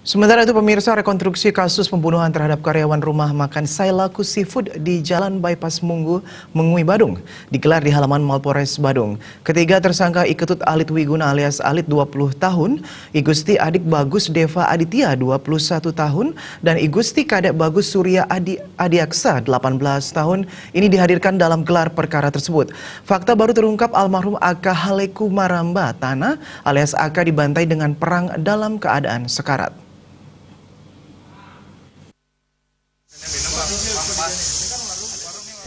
Sementara itu, pemirsa, rekonstruksi kasus pembunuhan terhadap karyawan rumah makan Sailaku Seafood di Jalan Bypass Mengui, Badung digelar di halaman Mall Polres Badung. Ketiga tersangka Iketut Alit Wiguna alias Alit 20 tahun, Igusti Adik Bagus Deva Aditya 21 tahun, dan Igusti Kadek Bagus Surya Adiaksa 18 tahun ini dihadirkan dalam gelar perkara tersebut. Fakta baru terungkap almarhum Aka Haleku Maramba Tanah alias Aka dibantai dengan perang dalam keadaan sekarat.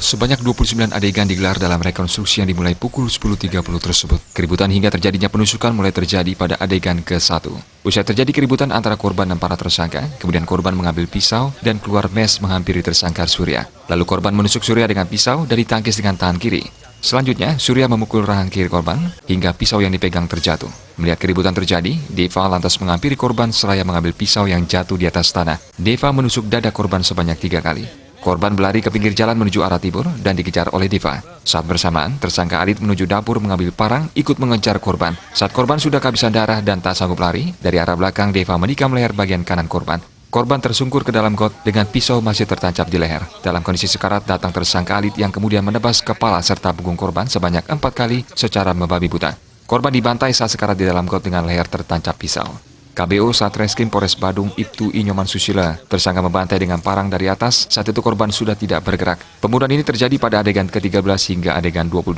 Sebanyak 29 adegan digelar dalam rekonstruksi yang dimulai pukul 10.30 tersebut. Keributan hingga terjadinya penusukan mulai terjadi pada adegan ke-1. Usai terjadi keributan antara korban dan para tersangka, kemudian korban mengambil pisau dan keluar mes menghampiri tersangka Surya. Lalu korban menusuk Surya dengan pisau dan ditangkis dengan tangan kiri. Selanjutnya, Surya memukul rahang kiri korban hingga pisau yang dipegang terjatuh. Melihat keributan terjadi, Deva lantas menghampiri korban seraya mengambil pisau yang jatuh di atas tanah. Deva menusuk dada korban sebanyak 3 kali. Korban berlari ke pinggir jalan menuju arah timur dan dikejar oleh Deva. Saat bersamaan, tersangka Alit menuju dapur mengambil parang ikut mengejar korban. Saat korban sudah kehabisan darah dan tak sanggup lari, dari arah belakang Deva menikam leher bagian kanan korban. Korban tersungkur ke dalam got dengan pisau masih tertancap di leher. Dalam kondisi sekarat datang tersangka Alit yang kemudian menebas kepala serta punggung korban sebanyak 4 kali secara membabi buta. Korban dibantai saat sekarat di dalam got dengan leher tertancap pisau. KBO Satreskrim Polres Badung Ibtu Inyoman Susila tersangka membantai dengan parang dari atas. Saat itu korban sudah tidak bergerak. Pembunuhan ini terjadi pada adegan ke-13 hingga adegan 22.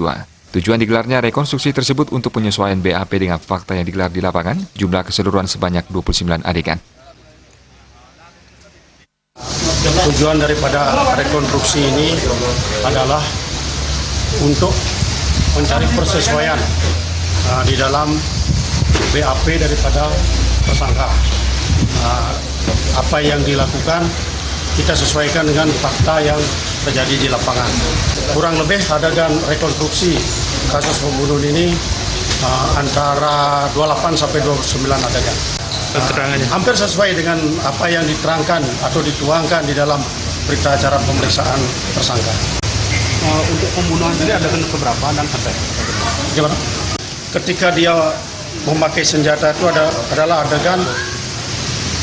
Tujuan digelarnya rekonstruksi tersebut untuk penyesuaian BAP dengan fakta yang digelar di lapangan, jumlah keseluruhan sebanyak 29 adegan. Tujuan daripada rekonstruksi ini adalah untuk mencari persesuaian di dalam BAP daripada tersangka. Apa yang dilakukan kita sesuaikan dengan fakta yang terjadi di lapangan. Kurang lebih adegan rekonstruksi kasus pembunuhan ini antara 28 sampai 29 adegan. Hampir sesuai dengan apa yang diterangkan atau dituangkan di dalam berita acara pemeriksaan tersangka. Untuk pembunuhan ini adegan keberapa dan sampai? Gimana? Ketika dia memakai senjata itu adalah adegan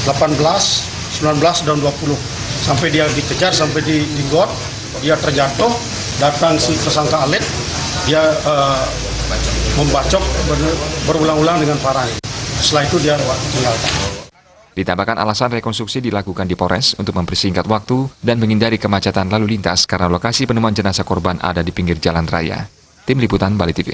18, 19, dan 20. Sampai dia dikejar, sampai di got, dia terjatuh, datang si tersangka Alit, dia membacok berulang-ulang dengan parang. Setelah itu dia tinggalkan. Ditambahkan alasan rekonstruksi dilakukan di Polres untuk mempersingkat waktu dan menghindari kemacetan lalu lintas karena lokasi penemuan jenazah korban ada di pinggir jalan raya. Tim Liputan Bali TV.